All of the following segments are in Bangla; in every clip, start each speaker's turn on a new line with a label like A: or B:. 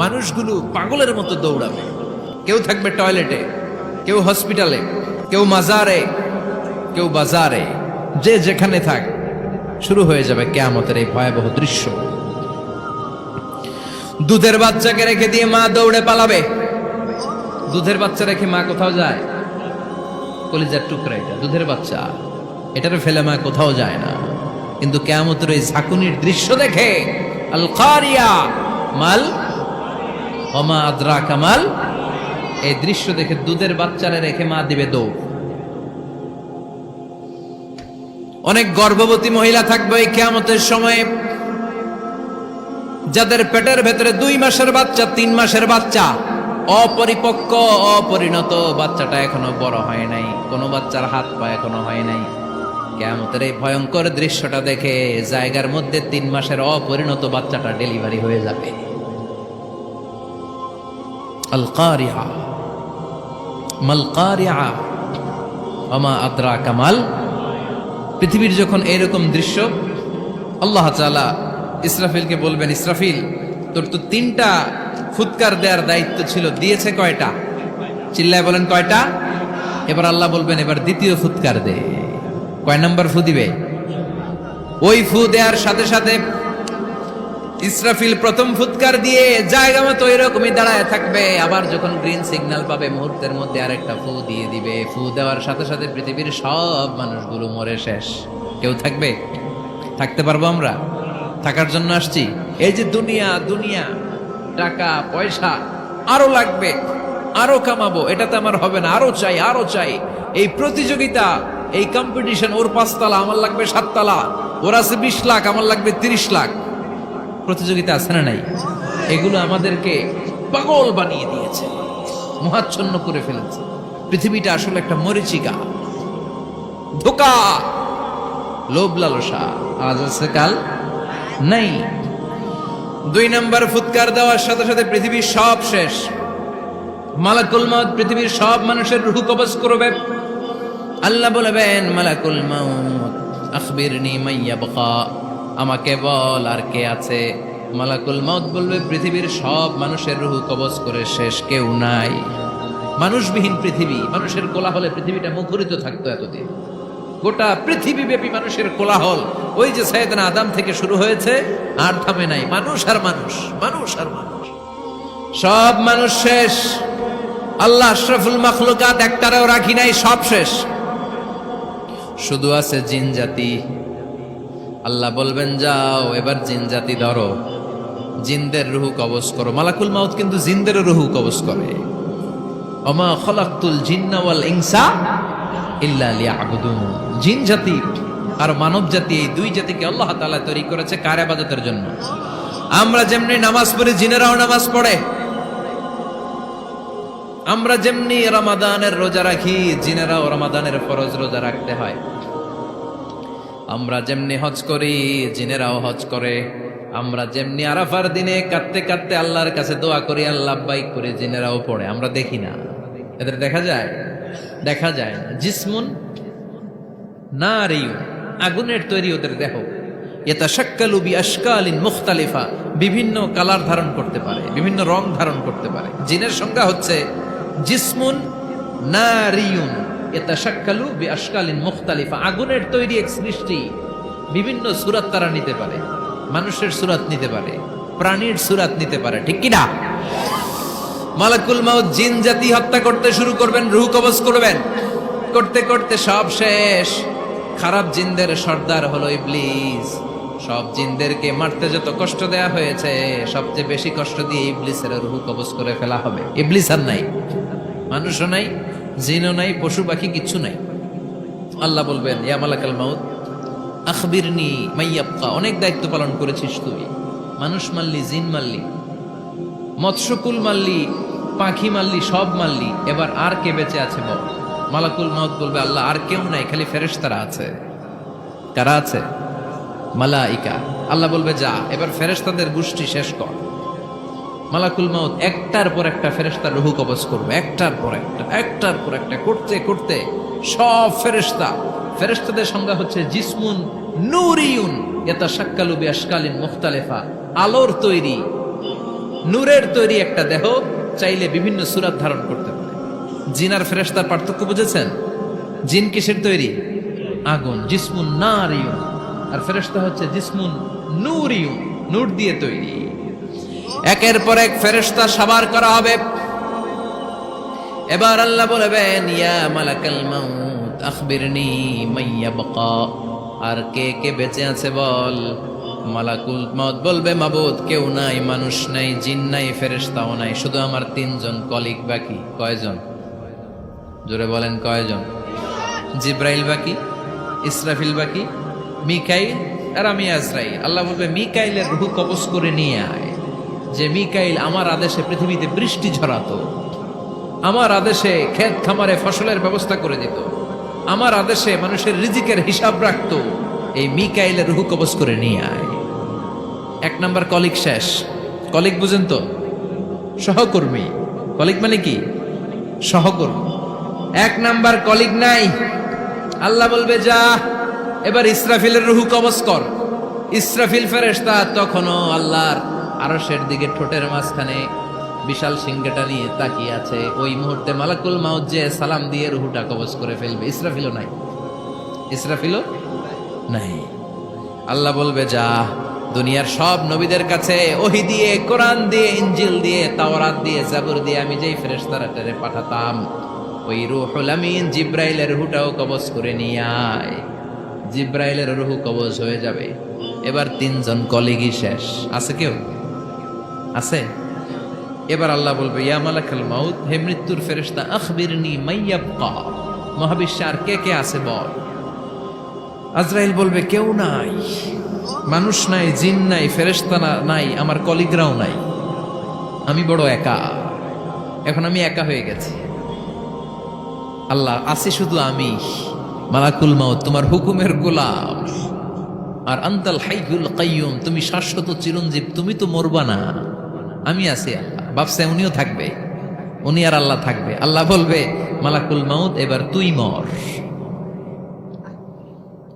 A: মানুষগুলো পাগলের মতো দৌড়াবে। কেউ থাকবে টয়লেটে, কেউ হসপিটালে, কেউ মাজারে, কেউ বাজারে, যে যেখানে থাক শুরু হয়ে যাবে কিয়ামতের এই ভয়াবহ দৃশ্য। দুধের বাচ্চাকে রেখে দিয়ে মা দৌড়ে পালাবে। দুধের বাচ্চা রেখে মা কোথাও যায়? কলিজার টুকরা এটা, দুধের বাচ্চা, এটারে ফেলে মা কোথাও যায় না। কিন্তু কিয়ামতের এই ঝাঁকুনির দৃশ্য দেখে আল কারিয়া মাল ওমা আদরাকা মাল, এই দৃশ্য দেখে দুধের বাচ্চারে রেখে মা দিবে দৌড়। অনেক গর্ভবতী মহিলা থাকবে এই কিয়ামতের সময়ে, যাদের পেটের ভেতরে 2 মাসের বাচ্চা, 3 মাসের বাচ্চা, অপরিপক্ক অপরিণত, বাচ্চাটা এখনো বড় হয় নাই, কোনো বাচ্চার হাত পা এখনো হয় নাই। কিয়ামতের এই ভয়ঙ্কর দৃশ্যটা দেখে জায়গার মধ্যে 3 মাসের অপরিণত বাচ্চাটা ডেলিভারি হয়ে যাবে। আল কারিয়া মাল কারিয়া ওমা আদরাকা মাল। পৃথিবীর যখন এরকম দৃশ্য, আল্লাহ তাআলা ইসরাফিলকে বলবেন, ইসরাফিল তোর তো 3টা ফুৎকার দেওয়ার দায়িত্ব ছিল, দিয়েছে কয়টা? চিল্লায় বলেন কয়টা? এবার আল্লাহ বলবেন এবার দ্বিতীয় ফুৎকার দে। কয় নাম্বার ফু দিবে? ওই ফু দেওয়ার সাথে সাথে ইসরাফিল প্রথম ফুৎকার দিয়ে জায়গা মতো এরকমই দাঁড়ায় থাকবে। আবার যখন গ্রিন সিগন্যাল পাবে মুহূর্তের মধ্যে আরেকটা ফু দিয়ে দিবে। ফু দেওয়ার সাথে সাথে পৃথিবীর সব মানুষগুলো মরে শেষ। কেউ থাকবে? থাকতে পারবো আমরা? থাকার জন্য আসছি। এই যে দুনিয়া, দুনিয়া টাকা পয়সা আরো লাগবে, আরো কামাবো, এটাতে আমার হবে না, আরো চাই, আরো চাই। এই প্রতিযোগিতা, এই কম্পিটিশন, ওর 5 তলা আমার লাগবে 7 তলা, ওর আছে 20 লাখ আমার লাগবে 30 লাখ। প্রতিযোগিতা আছে না নাই? এগুলো আমাদেরকে পাগল বানিয়ে দিয়েছে, মোহাচ্ছন্ন করে ফেলেছে। পৃথিবীটা আসলে একটা মরীচিকা, ধোঁকা, লোভ লালসা, আজ আছে কাল নাই। 2 নাম্বার ফুৎকার দেওয়ার সাথে সাথে পৃথিবীর সব শেষ। মালাকুল মউত পৃথিবীর সব মানুষের রূহ কবজ করবে। আল্লাহ বলবেন, মালাকুল মউত আখবিরনি মাইয়াবকা, আমাকে বল আর কে আছে। মালাকুল মউত বলবে, পৃথিবীর সব মানুষের রূহ কবজ করে শেষ, কেউ নাই। মানুষবিহীন পৃথিবী, মানুষের কোলাহলে পৃথিবীটা মুখরিত থাকতো এতদিন। গোটা পৃথিবী ব্যাপী মানুষের কোলাহল, ওই যে সাইয়েদনা আদম থেকে শুরু হয়েছে, আর থামে নাই। মানুষ আর মানুষ, মানুষ আর মানুষ, সব মানুষ শেষ। আল্লাহ আশরাফুল মাখলুকাত একটারেও রাখি নাই, সব শেষ। শুধু আছে জিন জাতি। আল্লাহ বলবেন, যাও এবার জিন জাতি ধরো, জিনদের রূহ কবজ করো। মালাকুল মউত কিন্তু জিনদেরও রূহ কবজ করে। ওমা খলাকতুল জিন্না ওয়াল ইনসা ইল্লা লিয়াবুদুন। জিন জাতি আর মানব জাতি, এই 2 জাতিকে আল্লাহ তাআলা তৈরি করেছে কার ইবাদতের জন্য। আমরা যেমনি নামাজ পড়ি, জিনেরাও নামাজ পড়ে। আমরা যেমনি রমাদানের রোজা রাখি, জিনেরাও রমাদানের ফরজ রোজা রাখতে হয়। আমরা যেমনি হজ করি, জিনেরাও হজ করে। আমরা যেমনি আরাফার দিনে কাঁদতে কাঁদতে আল্লাহর কাছে দোয়া করি, আল্লাহ লাব্বাইক করে, জিনেরাও পড়ে। আমরা দেখি না, এদের দেখা যায়? দেখা যায় না। জিসমুন নারিয়ুন, আগুনের তৈরি ওদের দেহ। ইয়াতাশাক্কালু বিআশকালিন মুখতালিফা, বিভিন্ন কালার ধারণ করতে পারে, বিভিন্ন রং ধারণ করতে পারে। জিনের সংজ্ঞা হচ্ছে জিসমুন নারিয়ুন ইয়াতাশাক্কালু বিআশকালিন মুখতালিফা, আগুনের তৈরি এক সৃষ্টি। বিভিন্ন সূরত তারা নিতে পারে, মানুষের সূরত নিতে পারে, প্রাণীর সূরত নিতে পারে, ঠিক কি না? মালাকুল মউত জিন জাতি হত্যা করতে শুরু করবেন, রূহ কবজ করবেন। করতে করতে সব শেষ। খারাপ জিনদের সর্দার হলো ইবলিস। সব জিনদেরকে মারতে যত কষ্ট দেয়া হয়েছে, সবচেয়ে বেশি কষ্ট দিয়ে ইবলিসের রূহ কবজ করে ফেলা হবে। ইবলিস আর নাই, মানুষও নাই, জিনও নাই, পশু পাখি কিচ্ছু নাই। আল্লাহ বলবেন, ইয়া মালাকুল মউত আখবিরনি মাইয়াবকা, অনেক দায়িত্ব পালন করেছিস তুই। মানুষ মারলি, জিন মারলি, মৎস্যকুল মারলি, পাখি মারলি, সব মারলি, এবার আর কে বেঁচে আছে বল? মালাকুল মউত বলবে, আল্লাহ আর কেউ নাই, খালি ফেরেশতারা আছে। কারা আছে? মালাইকা। আল্লাহ বলবে, যা এবার ফেরেশতাদের গোষ্ঠী শেষ কর। মালাকুল মউত একটার পর একটা ফেরেশতার রূহ কবজ করবে, একটার পর একটা, একটার পর একটা, করতে করতে সব ফেরেশতা। ফেরেশতাদের সংজ্ঞা হচ্ছে জিসমুন নূরিয়ুন ইয়াতাশাক্কালু বিআশকালিন মুখতালিফা, আলোর তৈরি, নূরের তৈরি একটা দেহ, চাইলে বিভিন্ন সূরত ধারণ করতে পারে। জিন আর ফেরেশতার পার্থক্য বুঝেছেন? জিন কিসের তৈরি? আগুন, জিসমুন নারিয়ুন। আর ফেরেশতা হচ্ছে জিসমুন নূরিয়ুন, নূর দিয়ে তৈরি। একের পর এক ফেরেশতা সাবার করা হবে। এবার আল্লাহ বলবেন, ইয়া মালাকাল মাউত আখবিরনি মাইয়াবকা, আর কে কে বেঁচে আছে বল। মালাকুল মাউত বলবে, মাবুদ কেউ নাই, মানুষ নাই, জিন নাই, ফেরেশতাও নাই, শুধু আমার তিনজন কলিগ বাকি। কয়জন? জোরে বলেন কয়জন? জিব্রাইল বাকি, ইসরাফিল বাকি, মিকাইল আর আমি আজরাইল। আল্লাহ বলবে, মিকাইলের রূহ কবজ করে নিয়ে আয়। যে মিকাইল আমার আদেশে পৃথিবীতে বৃষ্টি ঝরাতো, আমার আদেশে ক্ষেত খামারে ফসলের ব্যবস্থা করে দিত, আমার আদেশে মানুষের রিজিকের হিসাব রাখতো, এই মিকাইলের রূহ কবজ করে নিয়ে আয়। এক নাম্বার কলিগ শেষ। কলিগ বুঝেন তো? সহকর্মী। কলিগ মানে কি? সহকর্মী। এক নাম্বার কলিগ নাই। আল্লাহ বলবে, যা এবার ইসরাফিলের রূহ কবজ কর। ইসরাফিল ফেরেশতা তখনও আল্লাহর আরশের দিকে ঠোঁটের মাঝখানে বিশাল সিংহটা নিয়ে তাকিয়ে আছে। ওই মুহূর্তে মালাকুল মাউত যে সালাম দিয়ে রূহটা কবজ করে ফেলবে। ইসরাফিলও নাই, ইসরাফিলও নাই। আল্লাহ বলবে, যা দুনিয়ার সব নবীদের কাছে ওহী দিয়ে, কোরআন দিয়ে, ইনজিল দিয়ে, তাওরাত দিয়ে, জাবুর দিয়ে আমি যেই ফেরেশতারে পাঠাতাম, ওই রূহুল আমিন জিব্রাইলের রূহটাও কবজ করে নিয়ে আয়। জিব্রাইলের রূহ কবজ হয়ে যাবে। এবার তিনজন কলিগই শেষ। আছে কেউ? আছে? এবার আল্লাহ বলবে, ইয়া মালাকাল মাউত, হে মৃত্যুর ফেরেশতা, আখবিরনি মাইয়াবকা, মহাবিশ্বে আর কে কে আছে বল। আজরাইল বলবে, কেউ নাই, মানুষ নাই, জিন নাই, ফেরেশতা নাই, আমার কলিগরাও নাই, আমি বড় একা। এখন আমি একা হয়ে গেছি। আল্লাহ, আছি শুধু আমি। মালাকুল মাউত, তোমার হুকুমের গোলাম। আর আনতাল হাইয়ুল কাইয়ুম, তুমি শাশ্বত চিরঞ্জীব, তুমি তো মরবা না, আমি আছি। আল্লাহ ভাবছে উনিও থাকবে, উনি আর আল্লাহ থাকবে। আল্লাহ বলবে, মালাকুল মাউত এবার তুই মর,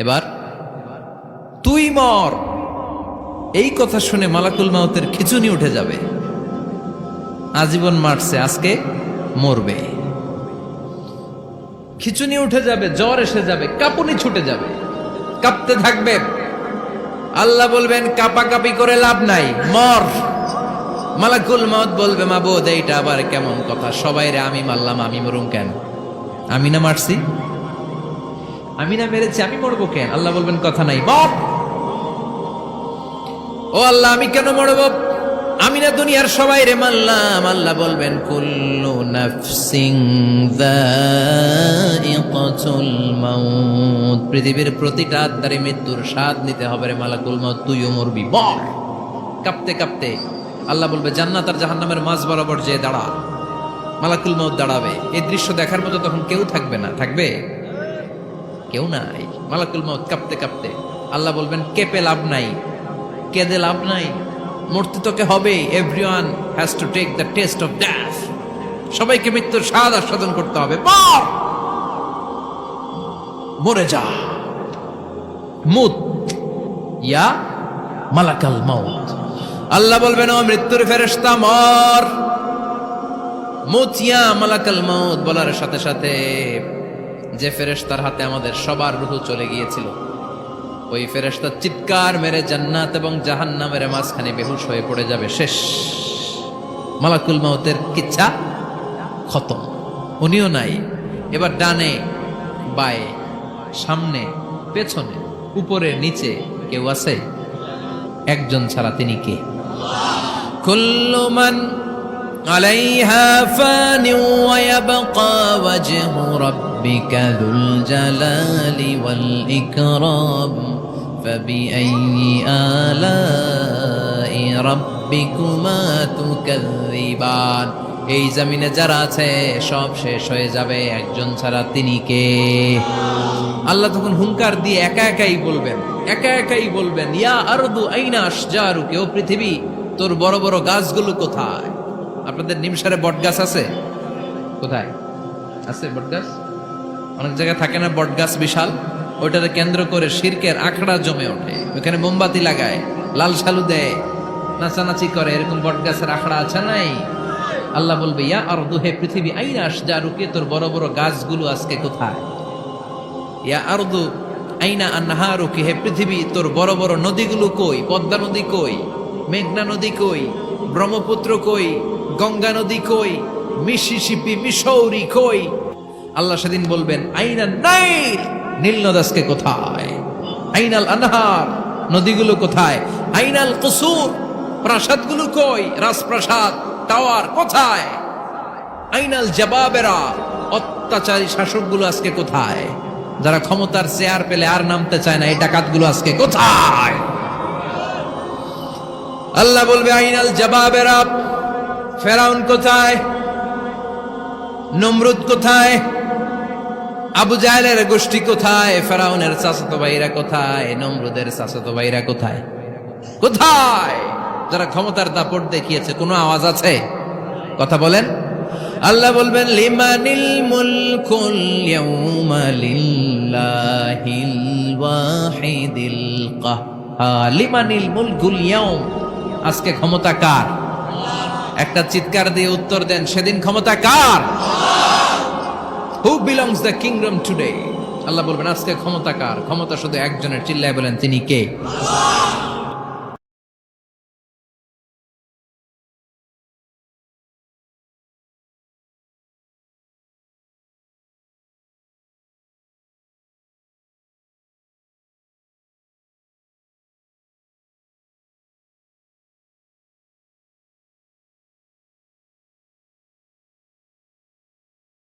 A: এবার তুই মর। এই কথা শুনে মালাকুল মাউতের খিচুনি উঠে যাবে। আজীবন মারছে, আজকে মরবে। খিচুনি উঠে যাবে, জ্বর এসে যাবে, কাঁপুনি ছুটে যাবে, কাঁপতে থাকবে। আল্লাহ বলবেন, কাঁপাকাঁপি করে লাভ নাই, মর। মালাকুল মাউত বলবে, মাবুদ এইটা আবার কেমন কথা? সবাই রে আমি মারলাম, আমি মরুম কেন? আমি না মারছি, আমি না মেরেছি, আমি মরবো কেন? আল্লাহ বলবেন, কথা নাই, মর। ও আল্লাহ, আমি কেন মরবো? আমি না দুনিয়ার সবাই রে মারলাম। আল্লাহ বলবেন, কুল্লু নাফসিন যায়িকাতুল মাউত, পৃথিবীর প্রতিটা আত্মারে মৃত্যুর স্বাদ নিতে হবে রে মালাকুল মাউত, তুইও মরবি, মর। কাঁপতে কাঁপতে আল্লাহ বলবে, জান্নাত আর জাহান্নামের মাঝ বরাবর যে দাঁড়া। মালাকুল মাউত দাঁড়াবে। এই দৃশ্য দেখার মতো তখন কেউ থাকবে না। থাকবে? কেউ নাই। মালাকুল মাউত কাঁপতে কাঁপতে আল্লাহ বলবেন, কেঁপে লাভ নাই, কেঁদে লাভ নাই, মরতে তোকে হবে। Everyone has to take the test of death, সবাইকে মৃত্যুর স্বাদ আস্বাদন করতে হবে। মর, মরে যা। মুত ইয়া মালাকাল মাউত। আল্লাহ বলবেন, ও মৃত্যুর ফেরেশতা, মর। মুত ইয়া মালাকাল মাউত বলার সাথে সাথে যে ফেরেশতার হাতে আমাদের সবার রূহ চলে গিয়েছিল, ওই ফেরেশতা চিৎকার মেরে জান্নাত এবং জাহান্নামের মাঝখানে বেহুশ হয়ে পড়ে যাবে। শেষ। মালাকুল মাউতের কিচ্ছা খতম, উনিও নাই। এবার ডানে বায়ে, সামনে পেছনে, উপরে নিচে কেউ আছে? একজন ছাড়া, তিনি কে? কুল্লু মান আলাইহা ফানি ওয়া ইয়াবকা ওয়াজহু রাব্বিকা যুল জালালি ওয়াল ইকরাম ফাবিআইয়ি আলাই রাব্বিকুমা তুকাযযিবান। এই জমিনে যারা আছে সব শেষ হয়ে যাবে, একজন ছাড়া, তিনি কে? আল্লাহ তখন হুঙ্কার দিয়ে একা একাই বলবেন, একা একাই বলবেন, ইয়া আরদু আইনা আশজারুকা, ও পৃথিবী তোর বড় বড় গাছগুলো কোথায়? আপনাদের নিমসারে বট গাছ আছে? কোথায় আছে বট গাছ? অনেক জায়গায় থাকে না বট গাছ বিশাল, ওইটাকে কেন্দ্র করে শিরকের আখড়া জমে ওঠে। ওখানে মোমবাতি লাগায়, লাল সালু দেয়, নাচানাচি করে, এরকম বটগাছের আখড়া আছে নাই? আল্লাহ বলবে ইয়া আরদু, হে পৃথিবী, আইনা আশজারুকি, তোর বড় বড় গাছগুলো আজকে কোথায়? ইয়া আরদু আইনা আনহারুকি, হে পৃথিবী, তোর বড় বড় নদীগুলো কই? পদ্মা নদী কই? মেঘনা নদী কই? ব্রহ্মপুত্র কই? গঙ্গা নদী কই? মিসিসিপি, মিসৌরি কই? আল্লাহ সেদিন বলবেন আইনা নাইল, নীল নদ আজকে কোথায়? আইনাল আনহার, নদীগুলো কোথায়? আইনাল কুসুর, প্রাসাদগুলো কই? রাজপ্রাসাদ, টাওয়ার কোথায়? আইনাল জাবাবেরা, অত্যাচারী শাসকগুলো আজকে কোথায়? যারা ক্ষমতার চেয়ার পেলে আর নামতে চায় না, এই ডাকাতগুলো আজকে কোথায়? আল্লাহ বলবে আইনাল জাবাবেরা, ফেরাউন কোথায়? নমরুদ কোথায়? আবু জাহেলের গোষ্ঠী কোথায়? ফেরাউনের চাচাতো ভাইরা কোথায়? নমরুদের চাচাতো ভাইরা কোথায়? কোথায়? যারা ক্ষমতার দাপট দেখিয়েছে, কোনো আওয়াজ আছে? কথা বলেন। আল্লাহ বলবেন লিমানিল মুলকুল ইয়াউমা লিল্লাহিল ওয়াহিদিল কাহ্হার, লিমানিল মুলকুল ইয়াউম, আজকে ক্ষমতা কার? একটা চিৎকার দিয়ে উত্তর দেন, সেদিন ক্ষমতা কার? Who belongs the kingdom today? আল্লাহ বলবেন আজকে ক্ষমতা কার? ক্ষমতা শুধু একজনের, চিল্লায় বলেন তিনি কে?